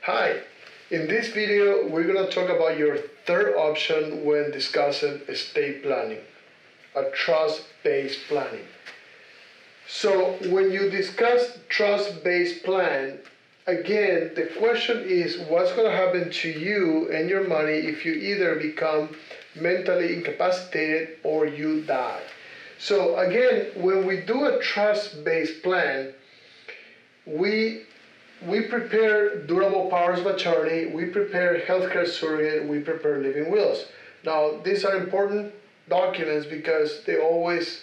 Hi, in this video we're going to talk about your third option when discussing estate planning, a trust-based planning. So when you discuss trust-based plan, again the question is what's going to happen to you and your money if you either become mentally incapacitated or you die. So again, when we do a trust-based plan, we prepare durable powers of attorney, we prepare healthcare surrogate, we prepare living wills. Now, these are important documents because they always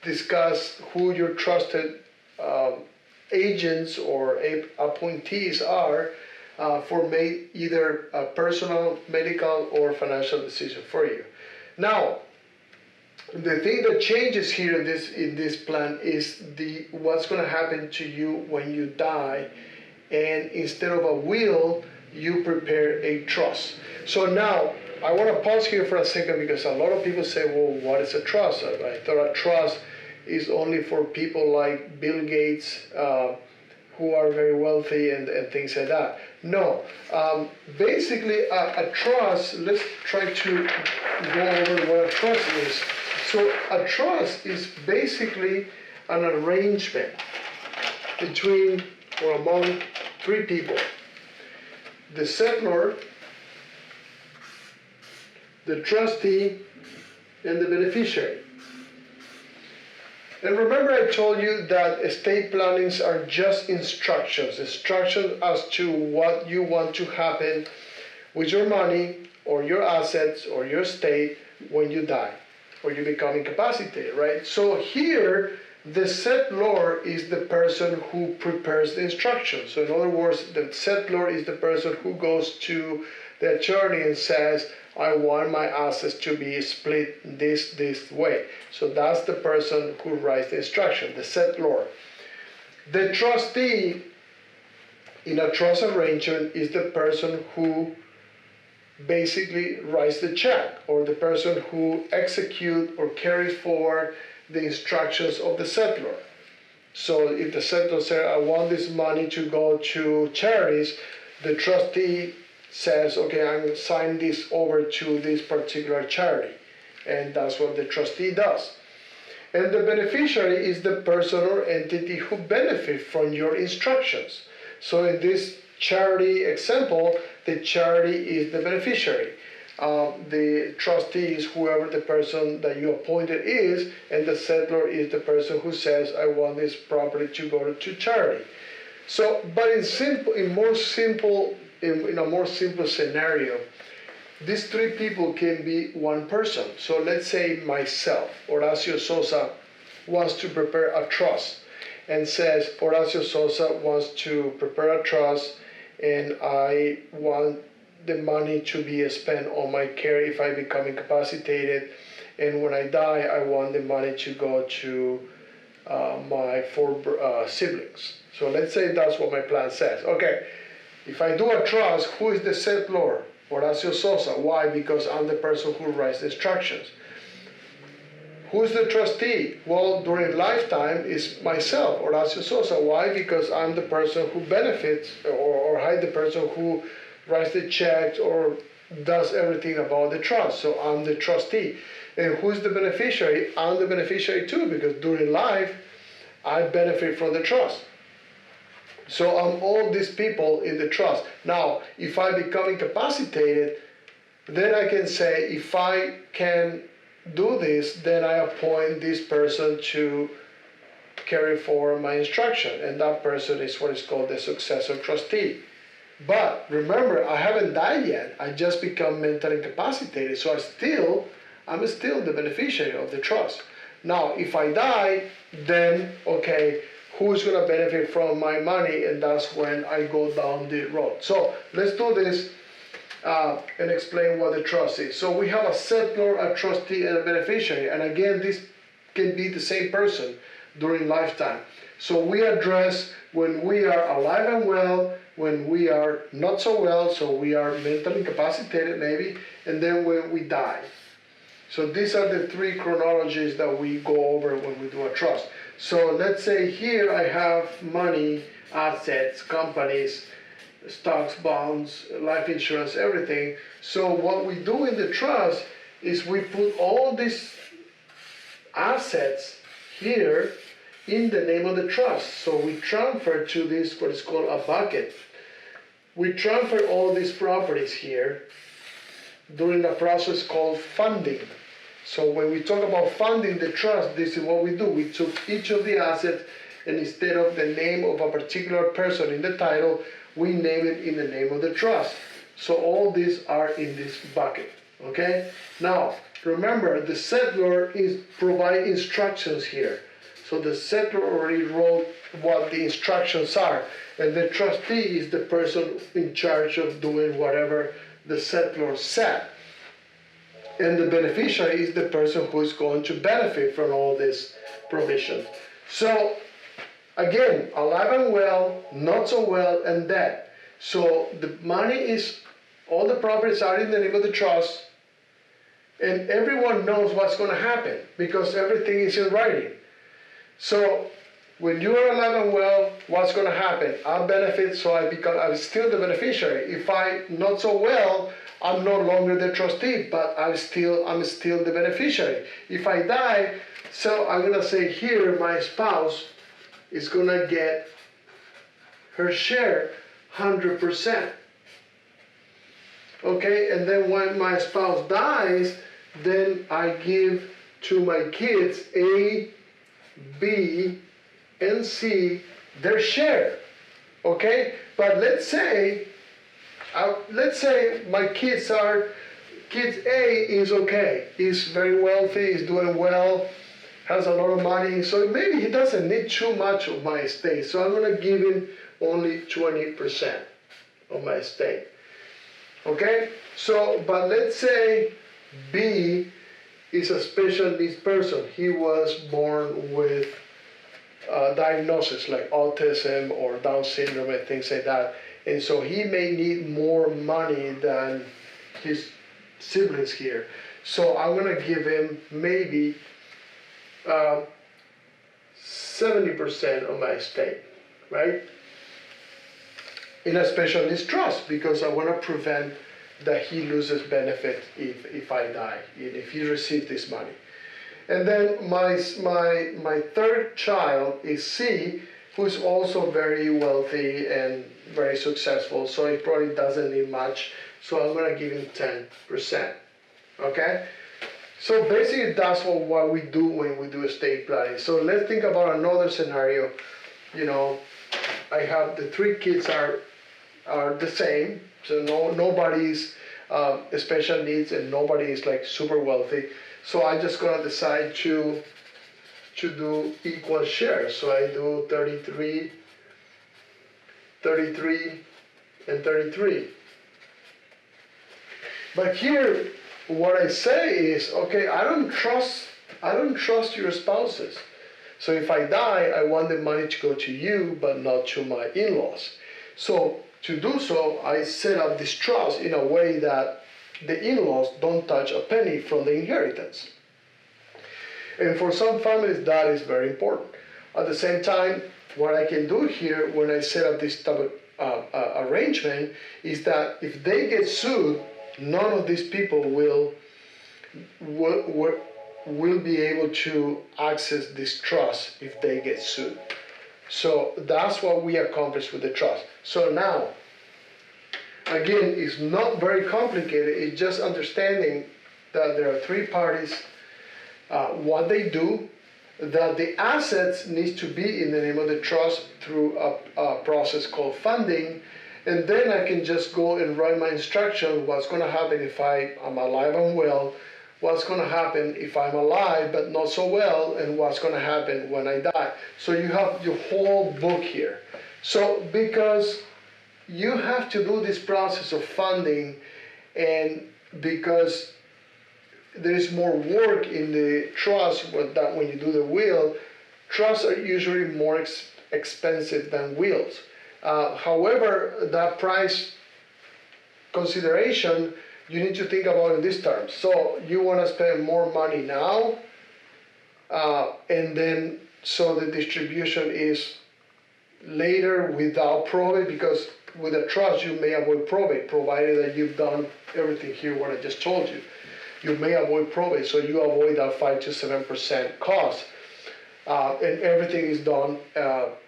discuss who your trusted agents or appointees are for either a personal, medical, or financial decision for you. Now, the thing that changes here in this plan is what's going to happen to you when you die, and instead of a will, you prepare a trust. So now, I want to pause here for a second because a lot of people say, well, what is a trust? I thought a trust is only for people like Bill Gates, who are very wealthy and things like that. No, basically a trust, let's try to go over what a trust is. So a trust is basically an arrangement between or among three people: the settlor, the trustee, and the beneficiary. And remember I told you that estate plannings are just instructions as to what you want to happen with your money or your assets or your estate when you die or you become incapacitated, right? So here, the settlor is the person who prepares the instructions. So in other words, the settlor is the person who goes to the attorney and says, I want my assets to be split this way. So that's the person who writes the instruction, the settlor. The trustee in a trust arrangement is the person who basically writes the check, or the person who executes or carries forward the instructions of the settlor. So if the settlor says, I want this money to go to charities, the trustee says, okay, I'm going to sign this over to this particular charity. And that's what the trustee does. And the beneficiary is the person or entity who benefits from your instructions. So in this charity example, the charity is the beneficiary. The trustee is whoever the person that you appointed is, and the settlor is the person who says, I want this property to go to charity. So, but in a more simple scenario, these three people can be one person. So let's say myself, Horacio Sosa, wants to prepare a trust and says, Horacio Sosa wants to prepare a trust and I want the money to be spent on my care if I become incapacitated, and when I die I want the money to go to my four siblings. So let's say that's what my plan says. Okay, if I do a trust, who is the settlor? Horacio Sosa. Why? Because I'm the person who writes the instructions. Who's the trustee? Well, during lifetime is myself, Horacio Sosa. Why? Because I'm the person who benefits, or I'm the person who writes the checks or does everything about the trust. So I'm the trustee. And who's the beneficiary? I'm the beneficiary too, because during life, I benefit from the trust. So I'm all these people in the trust. Now, if I become incapacitated, then I can say, if I can do this, then I appoint this person to carry forward my instruction, and that person is what is called the successor trustee. But remember, I haven't died yet. I just become mentally incapacitated, so I'm still the beneficiary of the trust. Now, if I die, then okay, who's going to benefit from my money? And that's when I go down the road. So let's do this and explain what the trust is. So we have a settlor, a trustee, and a beneficiary. And again, this can be the same person during lifetime. So we address when we are alive and well, when we are not so well, so we are mentally incapacitated maybe, and then when we die. So these are the three chronologies that we go over when we do a trust. So let's say here I have money, assets, companies, stocks, bonds, life insurance, everything. So what we do in the trust is we put all these assets here in the name of the trust. So we transfer to this, what is called a bucket. We transfer all these properties here during a process called funding. So when we talk about funding the trust, this is what we do. We took each of the assets, and instead of the name of a particular person in the title, we name it in the name of the trust. So all these are in this bucket, okay? Now, remember, the settlor is provide instructions here. So the settlor already wrote what the instructions are, and the trustee is the person in charge of doing whatever the settlor said. And the beneficiary is the person who is going to benefit from all this provision. So again, alive and well, not so well, and dead. So the money is, all the properties are in the name of the trust, and everyone knows what's going to happen because everything is in writing. So when you are alive and well, what's going to happen? I benefit, so I'm still the beneficiary. If I not so well, I'm no longer the trustee, but I'm still the beneficiary. If I die, so I'm going to say here, my spouse is going to get her share 100%. Okay, and then when my spouse dies, then I give to my kids A, B, and C their share. Okay, but let's say my kids A is okay, he's very wealthy, he's doing well, has a lot of money, so maybe he doesn't need too much of my estate, so I'm going to give him only 20% of my estate. Okay, so but let's say B is a special needs person. He was born with diagnosis like autism or Down syndrome and things like that, and so he may need more money than his siblings here. So I'm going to give him maybe 70% of my estate, right? In a special needs trust, because I want to prevent that he loses benefit if I die, if he receives this money. And then my third child is C, who's also very wealthy and very successful, so he probably doesn't need much, so I'm going to give him 10%. Okay? So basically that's what we do when we do estate planning. So let's think about another scenario. You know, I have the three kids are the same, so nobody's special needs and nobody is like super wealthy. So I'm just gonna decide to do equal shares. So I do 33, and 33. But here, what I say is, okay, I don't trust your spouses. So if I die, I want the money to go to you, but not to my in-laws. So to do so, I set up this trust in a way that the in-laws don't touch a penny from the inheritance. And for some families, that is very important. At the same time, what I can do here when I set up this type of arrangement is that if they get sued, none of these people will be able to access this trust if they get sued. So that's what we accomplished with the trust. So now, again, it's not very complicated. It's just understanding that there are three parties, what they do, that the assets need to be in the name of the trust through a process called funding, and then I can just go and write my instruction, what's going to happen if I'm alive and well, what's going to happen if I'm alive but not so well, and what's going to happen when I die. So you have your whole book here. So because you have to do this process of funding, and because there is more work in the trust that when you do the will, trusts are usually more expensive than wills. However, that price consideration, you need to think about in these terms. So you want to spend more money now, and then so the distribution is later without probate, because with a trust you may avoid probate, provided that you've done everything here what I just told you. You may avoid probate, so you avoid that 5 to 7% cost. And everything is done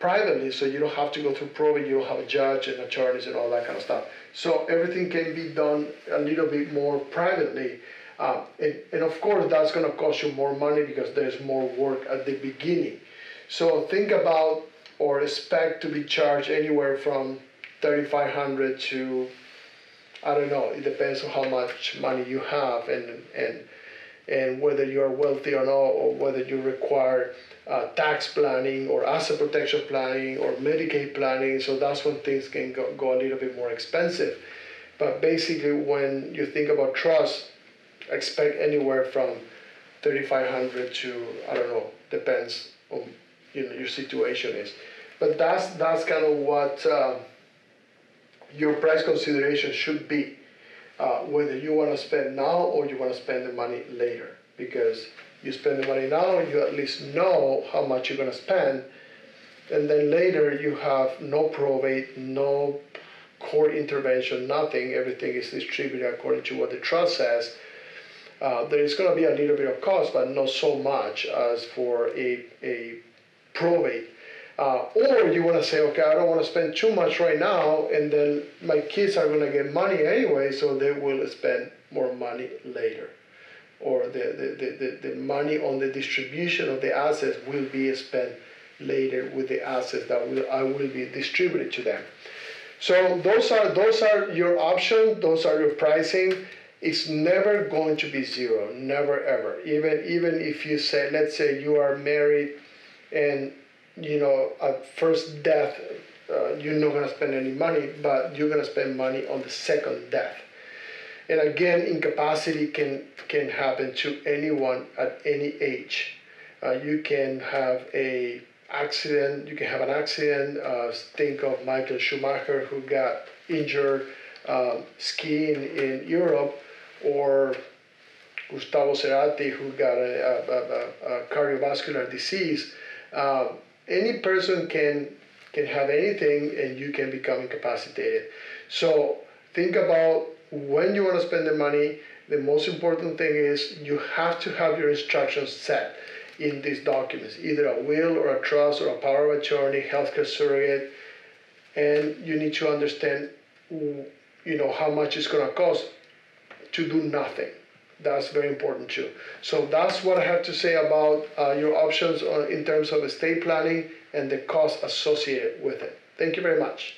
privately, so you don't have to go through probate, you don't have a judge and attorneys and all that kind of stuff. So everything can be done a little bit more privately. And of course, that's going to cost you more money because there's more work at the beginning. So think about or expect to be charged anywhere from $3,500 to, I don't know, it depends on how much money you have and whether you are wealthy or not, or whether you require tax planning or asset protection planning or Medicaid planning. So that's when things can go a little bit more expensive. But basically, when you think about trust, expect anywhere from $3,500 to, I don't know, depends on your situation is. But that's kind of what your price consideration should be, whether you want to spend now or you want to spend the money later. Because you spend the money now, you at least know how much you're going to spend, and then later you have no probate, no court intervention, nothing. Everything is distributed according to what the trust says. There is going to be a little bit of cost, but not so much as for a probate. Or you want to say, okay, I don't want to spend too much right now, and then my kids are going to get money anyway, so they will spend more money later. Or the money on the distribution of the assets will be spent later with the assets that will be distributed to them. So those are your options. Those are your pricing. It's never going to be zero, never ever. Even if you say, let's say you are married, and at first death, you're not going to spend any money, but you're going to spend money on the second death. And again, incapacity can happen to anyone at any age. You can have an accident. Think of Michael Schumacher, who got injured skiing in Europe, or Gustavo Cerati, who got a cardiovascular disease. Any person can have anything, and you can become incapacitated. So think about when you want to spend the money. The most important thing is you have to have your instructions set in these documents, either a will or a trust or a power of attorney, healthcare surrogate, and you need to understand, how much it's going to cost to do nothing. That's very important too. So that's what I have to say about your options in terms of estate planning and the cost associated with it. Thank you very much.